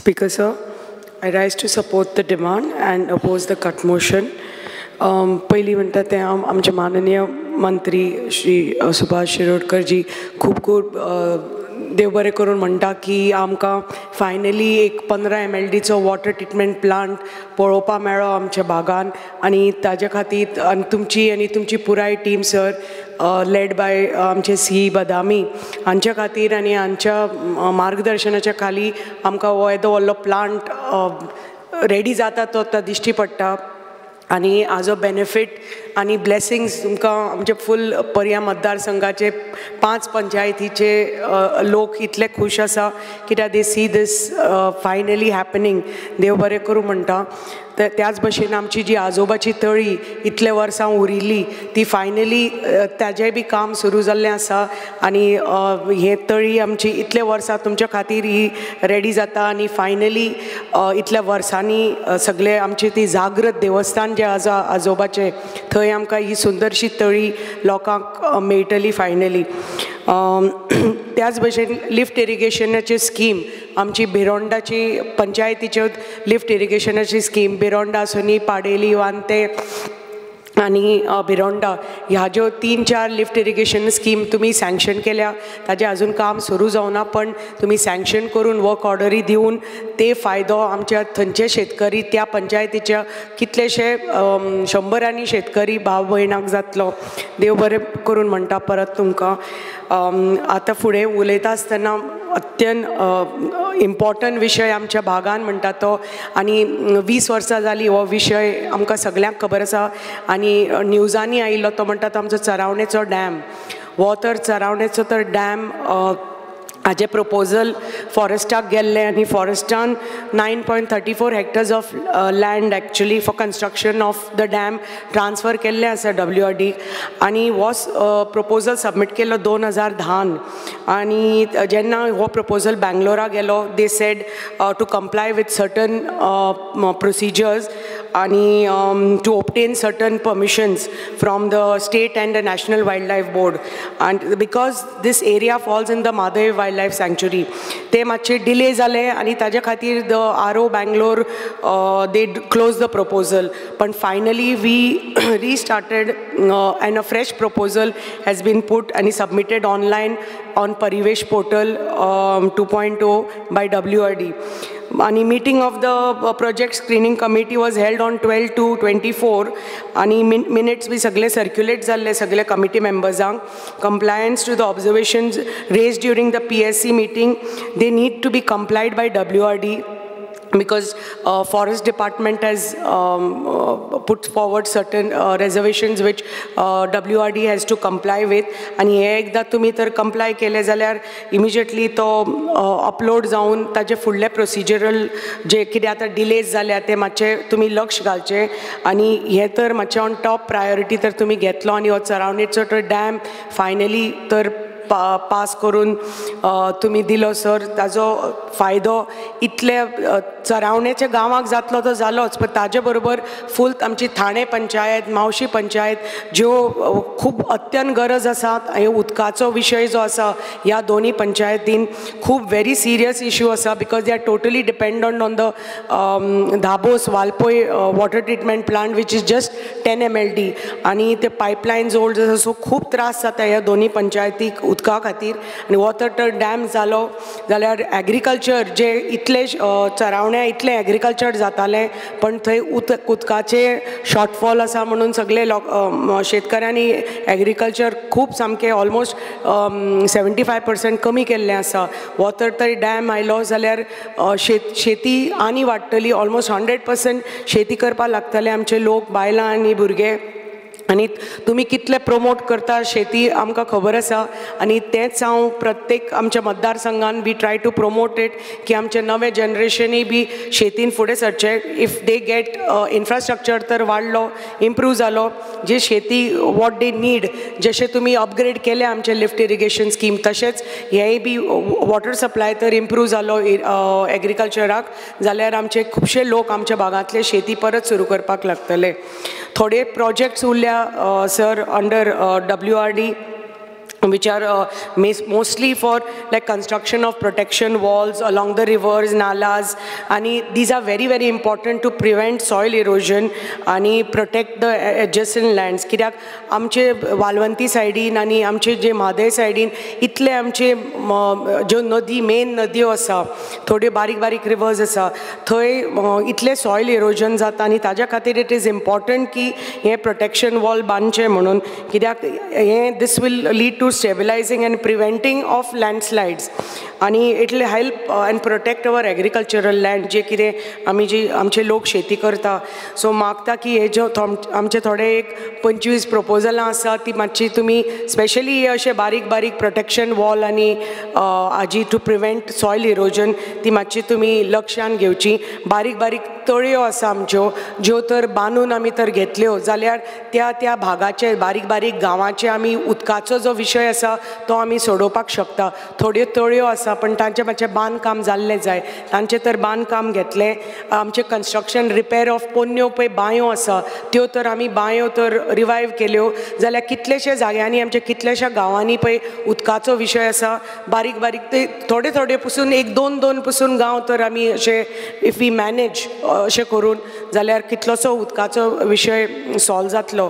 Speaker sir, I rise to support the demand and oppose the cut motion. पहिली म्हणटा तें आमचे माननीय मंत्री श्री सुभाष शिरोडकर जी खूब देव बरें करून म्हणटा की आमकां फायनली एक 15 MLDचो वॉटर ट्रिटमेंट प्लांट पळोवपाक मेळ्ळो आमच्या भागान आनी ताजे खातीर आनी तुमची पुराय टीम सर लेड बाय आमचे सी बदामी हांच्या खातीर आनी हांच्या मार्गदर्शनाच्या खाली आमकां हो येदो व्हडलो प्लांट रेडी जाता तो दिश्टी पडटा आनी हाजो बेनिफीट आनी ब्लेसिंग्स तुमकां आमचे फूल पर्या मतदारसंघाचे 5 पंचायतीचे लोक इतले खूश आसा कित्याक दे सी दीस फायनली हॅपनिंग. देव बरें करूं म्हणटा. त्याच भशेन आमची जी आजोबाची तळी इतले वर्सां उरिल्ली ती फायनली ताजें बी काम सुरू जाल्लें आसा आनी हे तळी आमची इतले वर्सां तुमच्या खातीर ही रेडी जाता आनी फायनली इतल्या वर्सांनी सगळे आमची ती जागृत देवस्थान जे आसा आजोबाचें थंय आमकां ही सुंदरशी तळी लोकांक मेळटली फायनली. त्याच भशेन लिफ्ट इरिगेशनाची स्कीम आमची बिरोंडाची पंचायतीच्यो लिफ्ट इरिगेशनाची स्कीम बिरोंडा सुनी पाडेली वांते आनी बिरोंडा ह्या ज्यो 3-4 लिफ्ट इरिगेशन स्कीम तुमी सँक्शन केल्या ताजें अजून काम सुरू जावना पण तुमी सँक्शन करून वर्क ऑर्डरी दिवन ते फायदो आमच्या थंयचे शेतकरी त्या पंचायतीच्या कितलेशे 100 शेतकरी भाव भयणाक जातलो. देव बरें करून म्हणटा परत तुमकां. आतां फुडें उलयता आसतना अत्यंत इम्पॉर्टंट विशय आमच्या भागान म्हणटा तो आनी 20 वर्सां जाली हो विशय आमकां सगळ्यांक खबर आसा आनी न्यूजांनी आयिल्लो तो म्हणटा तो आमचो चरावणेचो डॅम. हो तर चरावणेचो तर डॅम हाजे प्रपोजल फॉरेस्टाक गेल्ले आनी फॉरेस्टान 9.34 hectares of land actually for construction of the dam transfer केल्ले आसा WRD आनी हो प्रपोजल सबमीट केल्लो 2010 आनी जेन्ना हो प्रपोजल बँगलोराक गेलो they said to comply with certain procedures आणि to obtain certain permissions from the state and the National Wildlife Board, and because this area falls in the Madhav Wildlife Sanctuary ते मातशे delay जाले आणि ताजे खातीर the RO Bangalore they closed the proposal but finally we restarted and a fresh proposal has been put and submitted online on Parivesh portal 2.0 by WRD. आणि meeting of the project screening committee was held on 12/2/24 आणि minutes बी सगळे circulate जाल्ले सगळे committee members. Compliance to the observations raised during the PSC meeting, they need to be complied by WRD because forest department has put forward certain reservations which WRD has to comply with आणि हे एकदा तुम्ही तर comply केले जाल्यार immediately तो upload जावन ताजे फुडले procedural जे कितें आता delays जाल्या ते मातशे तुम्ही लक्ष घालचे आणि हे तर मातशे on top priority तर तुम्ही घेतलो आणि हो चरावणेचो तर डॅम फायनली तर पास करून तुम्ही दिलो सर. ताजो फायदो इतले चरावणेच्या गांवाक जातलो तो जालोच पण ताजे बरोबर फूल आमची ठाणे पंचायत मावशी पंचायत ज्यो खूब अत्यंत गरज आसा हे उदकाचो विशय जो आसा ह्या दोन्ही पंचायतीन खूब व्हेरी सिरियस इश्यू आसा because they are totally dependent on the Dabos Valpoi water treatment plant which is just 10 MLD आणि ते पायपलायन्स ओल्ड आसा सो खूब त्रास जाता ह्या दोन्ही पंचायतीक उदका खातीर. आणि वॉटर तर डॅम जालो जाल्यार एग्रीकल्चर जे इतले चरावण्या इतले एग्रीकल्चर जाताले पण थंय उदकाचे शॉर्टफॉल आसा म्हणून सगळे शेतकऱ्यांनी एग्रीकल्चर खूब सामके ऑलमोस्ट 75% कमी केल्लें आसा. वॉटर तर डॅम आयलो जाल्यार शेती आनी वाडटली. ऑलमोस्ट 100% शेती करपाक लागतले आमचे लोक बायलां आनी भुरगे आणि तुम्ही कितले प्रमोट करता शेती आमकां खबर आसा आणि तेच हांव प्रत्येक आमच्या मतदारसंघान बी ट्राय टू प्रमोट इट की आमचे नवे जनरेशनय बी शेतीन फुडें सरचे. इफ दे गेट इन्फ्रास्ट्रक्चर तर वाडलो इम्प्रूव जालो जे शेती वॉट दे नीड जशे तुम्ही अपग्रेड केले आमचे लिफ्ट इरिगेशन स्कीम तशेंच हेय बी वॉटर सप्लाय तर इम्प्रूव जालो एग्रीकल्चराक जाल्यार आमचे खुबशे लोक आमच्या भागांतले शेती परत सुरू करपाक लागतले. थोडे प्रोजेक्ट्स उरल्या sir under WRD which are mostly for like construction of protection walls along the rivers, nalas, and these are very, very important to prevent soil erosion and protect the adjacent lands. कित्याक आमचे वालवंती साइडीन आणि आमचे जे म्हादय साइडीन इतले आमचे ज्यो नदी मेन नद्यो आसा थोड्यो बारीक बारीक रिवर्स आसा थंय इतले सॉयल इरोजन जाता आनी ताज्या खातीर इट इज इम्पॉर्टंट की हे प्रोटेक्शन वॉल बांदचे म्हणून कित्याक हे this will lead to stabilizing and preventing of landslides and it will help and protect our agricultural land जे कितें आमी जी आमचे लोक शेती करता सो मागता की हे जो आमचे थोडे एक 25 प्रपोजलां आसा ती मातशी तुमी स्पेशली हे अशे बारीक बारीक प्रोटेक्शन वॉल आनी हाजी टू प्रिवेंट सॉयल इरोजन ती मातशी तुमी लक्षांत घेवची बारीक बारीक तळयो आसा आमच्यो ज्यो तर बांदून आमी तर घेतल्यो जाल्यार त्या भागाचे बारीक बारीक गांवाचे आमी उदकाचो जो विशय आसा तो आमी सोडोवपाक शकता थोड्यो तळयो आसा पण तांचें मातशें बांदकाम जाल्लें जाय तांचें तर बांदकाम घेतलें आमचें कन्स्ट्रक्शन रिपेर ऑफ पोन्न्यो पळय बांयो आसा त्यो तर आमी बांयो तर रिवायव केल्यो जाल्यार कितलेशे जाग्यांनी आमच्या कितलेशा गांवांनी पळय उदकाचो विशय आसा बारीक बारीक ते थोडे थोडे पसून एक दोन दोन पसून गांव तर आमी अशे इफ वी मॅनेज अशें करून जाल्यार कितलोसो उदकाचो विशय सॉल्व जातलो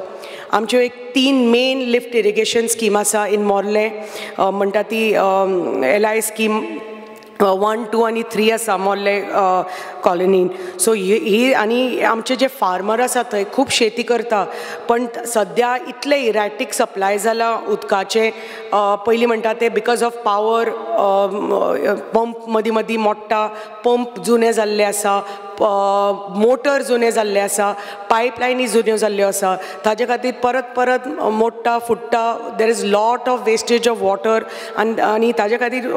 आमच्यो एक 3 मेन लिफ्ट इरिगेशन स्कीम आसा इन मोर्ले म्हणटा ती LI स्कीम 1, 2 आणि 3 आसा मोर्ले कॉलनीन सो ही आनी आमचे जे फार्मर आसा थंय खूब शेती करता पण सद्या इतले इरॅटिक सप्लाय जाला उदकाचे पयलीं म्हणटा ते बिकॉज ऑफ पावर पंप मदीं मदीं मोडटा पंप जुने जाल्ले आसा मोटर जुने जाल्ले आसा पायपलायनी जुन्यो जाल्ल्यो आसा ताजे खातीर परत परत मोडटा फुट्टा there is lot of wastage of water आनी ताजे खातीर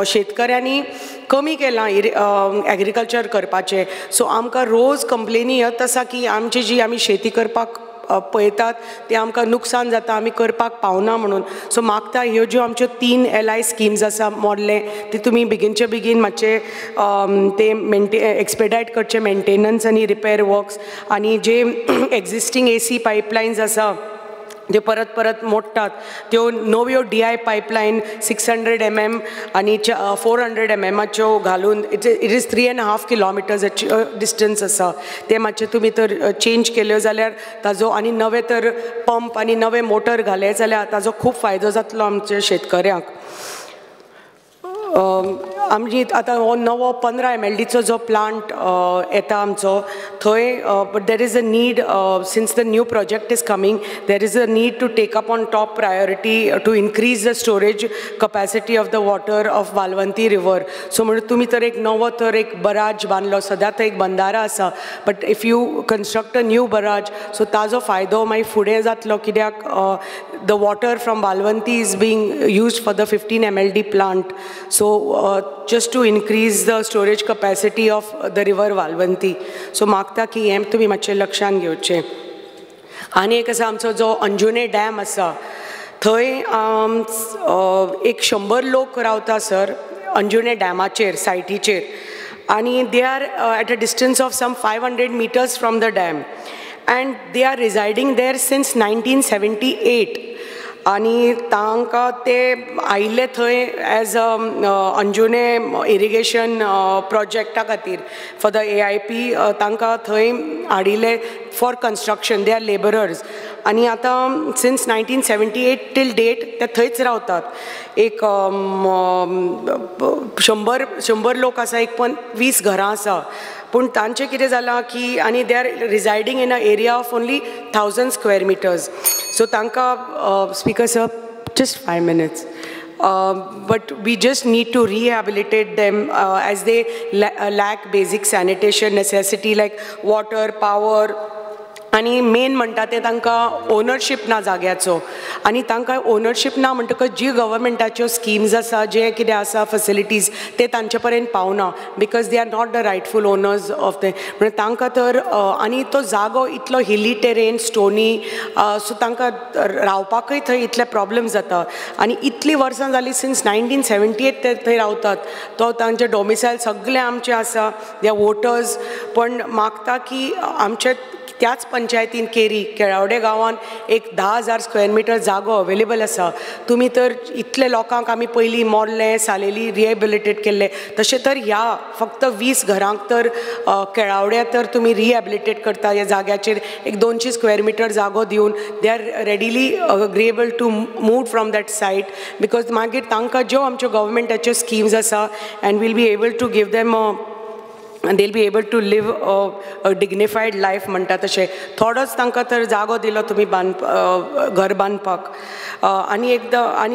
शेतकऱ्यांनी कमी केलां एग्रीकल्चर करपाचें सो आमकां रोज कंप्लेनी येत आसा की आमची जी आमी शेती करपाक पळयतात ते आमकां नुकसान जाता आमी करपाक पावना म्हणून सो मागता ह्यो ज्यो आमच्यो 3 LI स्किम्स आसा मोडले ती तुमी बेगीनचे बेगीन मातशे ते एक्सपेडायट करचे मेंटेनन्स आनी रिपेर वर्क्स आनी जे एक्झिस्टींग AC पायपलायन्स आसा जे परत परत मोडटात त्यो नव्यो DI पायपलायन 600 mm आनी 400 mm घालून इट इज 3.5 किलोमिटर्स डिस्टन्स आसा ते मातशे तुमी तर चेंज केल्यो जाल्यार ताजो आनी नवे तर पंप आनी नवे मोटर घाले जाल्यार ताजो खूब फायदो जातलो आमच्या शेतकऱ्यांक आमची आतां हो नवो 15 MLDचो जो प्लांट येता आमचो थंय but there is a need since the new project is coming there is a need to take up on top priority to increase the storage capacity of the water of Valvanti river so म्हणून तुमी तर एक नवो तर एक बराज बांदलो सद्या थंय एक बंदारा आसा but if you construct a new barrage so ताजो फायदो मागीर फुडें जातलो कित्याक the water from Valvanti is being used for the 15 MLD plant so just to increase the storage capacity of the river Valvanti. So मागता की हें तुमी मातशें लक्षांत घेवचें आनी एक आसा आमचो जो अंजुने डॅम आसा थंय एक 100 लोक रावता सर अंजुने डॅमाचेर सायटीचेर आनी they are at a distance of some 500 meters from the dam and they are residing there since 1978 आनी तांकां ते आयिल्ले थंय एज अ अंजुने इरिगेशन प्रोजेक्टा खातीर फॉर द AIP तांकां थंय हाडिल्ले for construction they are labourers आनी आतां सिन्स 1978 टील डेट ते थंयच रावतात एक 100 लोक आसा एक 20 घरां आसा पूण तांचें कितें जालां की आनी they are residing in a area of only 1000 square meters so तांकां speakers up just 5 minutes but we just need to rehabilitate them as they lack basic sanitation necessity like water, power आनी main म्हणटा ते तांकां ownership ना जाग्याचो आनी तांकां ownership ना म्हणटकच जी गव्हर्मेंटाच्यो स्किम्स आसा जे कितें आसा फॅसिलिटीज ते तांचे पर्यंत पावना because they are not the rightful owners of ते म्हणजे तांकां तर आनी तो जागो इतलो हिली टेरेन स्टोनी सो तांकां रावपाकय थंय इतले प्रॉब्लेम जाता आनी इतली वर्सां जाली सिन्स 1978 ते थंय रावतात. तो तांचे डॉमिसायल सगळे आमचे आसा, दे आर वोटर्स. पण मागता की आमचे त्याच पंचायतीन केरी केळावडे गांवान एक 10,000 स्क्वेअर मिटर जागो अवेलेबल आसा. तुमी तर इतले लोकांक आमी पयलीं मोरले सालेली रिहेबिलिटेट केल्ले, तशें तर ह्या फक्त 20 घरांक तर केळावड्या तर तुमी रिहेबिलिटेट करता ह्या जाग्याचेर एक 200 स्क्वेअर मिटर जागो दिवन they are readily agreeable to move from that site. Because मागीर तांकां ज्यो आमच्यो गव्हर्मेंटाच्यो स्किम्स आसा and will be able to give them and they'll be able to live a dignified life म्हणटा तशें. थोडोच तांकां तर जागो दिलो तुमी घर बांदपाक. आनी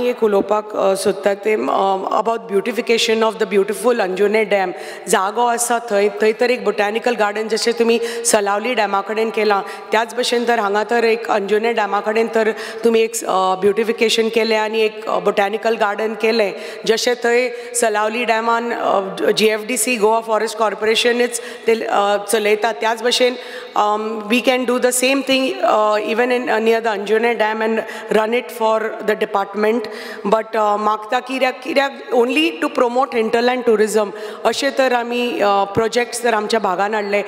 एक उलोवपाक सोदता तें about beautification of the beautiful Anjunem dam. जागो आसा थंय तर एक बोटॅनिकल गार्डन जशें तुमी सलावली डॅमा कडेन केलां त्याच भशेन तर हांगा तर एक अंजुने डॅमा कडेन तर तुमी एक ब्युटिफिकेशन केलें आनी एक बोटॅनिकल गार्डन केलें. जशें थंय सलावली डॅमान GFDC गोवा फॉरेस्ट कॉर्पोरेशन ते चलयता त्याच भशेन we can do the same thing even in near the Anjunem dam and run it for the department. But मागता कित्याक only to promote hinterland tourism अशें तर आमी प्रोजेक्ट्स तर आमच्या भागान हाडले.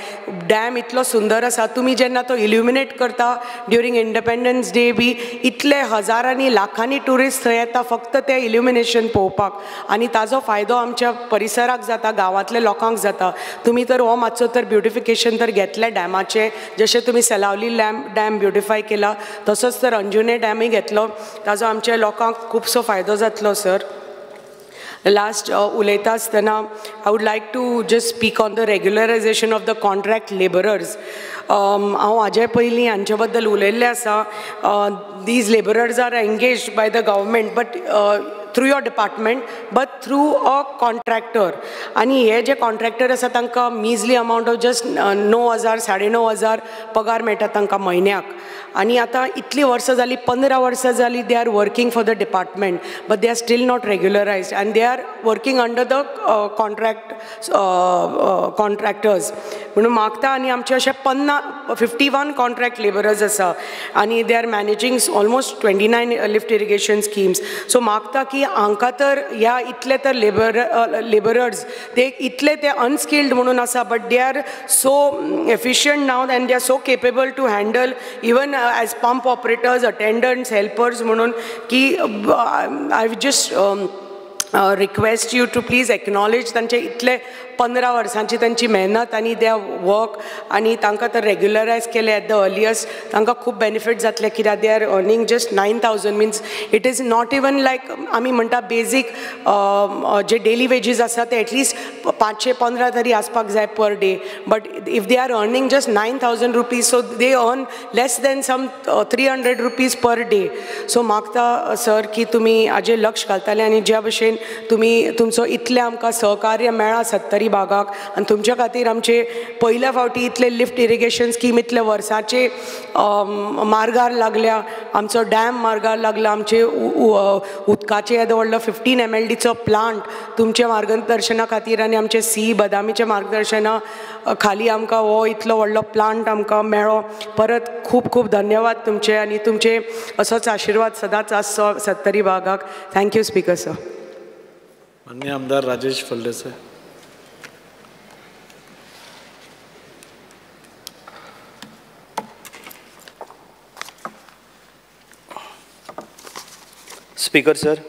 डॅम इतलो सुंदर आसा, तुमी जेन्ना तो इल्युमिनेट करता ड्युरींग इंडिपेंडन्स डे बी इतले हजारांनी लाखांनी टुरिस्ट थंय येता फक्त तें इल्युमिनेशन पळोवपाक आनी ताजो फायदो आमच्या परिसराक जाता, गांवांतल्या लोकांक जाता. तुमी तर हो मातसो तर ब्युटिफिकेशन तर घेतलें डॅमाचें, जशें तुमी सलावली डॅम ब्युटिफाय केला तसोच तर अंजुने डॅमूय घेतलो. ताजो आमच्या लोकांक खुबसो फायदो जातलो सर. लास्ट उलयता आसतना I would like to just speak on the regularisation of the contract labourers. हांव हाजे पयलीं हांचे बद्दल उलयल्लें आसा. These labourers are engaged by the government but through your department but through a contractor. आनी हे जे कॉन्ट्रॅक्टर आसा तांकां मिजली अमावंट ऑफ जस्ट 9,000 9,500 पगार मेळटा तांकां म्हयन्याक. आनी आतां इतलीं वर्सां जालीं 15 वर्सां जालीं they are working for the department but they are still not regularised and they are working under the contractors. म्हणून मागता आनी आमचे अशे 51 कॉन्ट्रॅक्ट लेबरर्स आसा आनी they R managing almost 29 lift irrigation schemes. So मागता की हांकां तर ह्या इतले तर लेबरर्स ते इतले ते अनस्किल्ड म्हणून आसा but they are so efficient now and they are so capable to handle even as pump operators attendants helpers म्हणून की I just request you to please acknowledge तांचे इतले 15 वर्सांची तांची मेहनत आनी दे वर्क आनी तांकां तर रेग्युलरायज केले एट द अर्लियस्ट. तांकां खूब बेनिफीट जातले कित्याक they are earning just 9,000 means it is not even like आमी म्हणटा बेजीक जे डेली वेजीस आसा ते एटलिस्ट 515 तरी आसपाक जाय per day. But if they are earning just 9,000 rupees so they earn less than some 300 rupees per day. So मागता sir की तुमी हाजेर लक्ष घालताले आनी ज्या भशेन तुमी तुमचो इतले आमकां सहकार्य मेळ्ळा 70 भागाक आनी तुमच्या खातीर आमचे पयल्या फावटी इतले लिफ्ट इरिगेशन स्कीम इतले वर्साचे मार्गार लागल्या, आमचो डॅम मार्गार लागला, आमचे उदकाचे येदो व्हडलो 15 MLDचो प्लांट तुमच्या मार्गदर्शना खातीर आनी आमचे सी बदामीच्या मार्गदर्शना खाली आमकां हो इतलो व्हडलो प्लांट आमकां मेळ्ळो. परत खूब खूब धन्यवाद तुमचे आनी तुमचे असोच आशिर्वाद सदांच आसचो 70 भागाक. Thank you speaker sir. माननीय आमदार राजेश फळदेसाय. Speaker sir,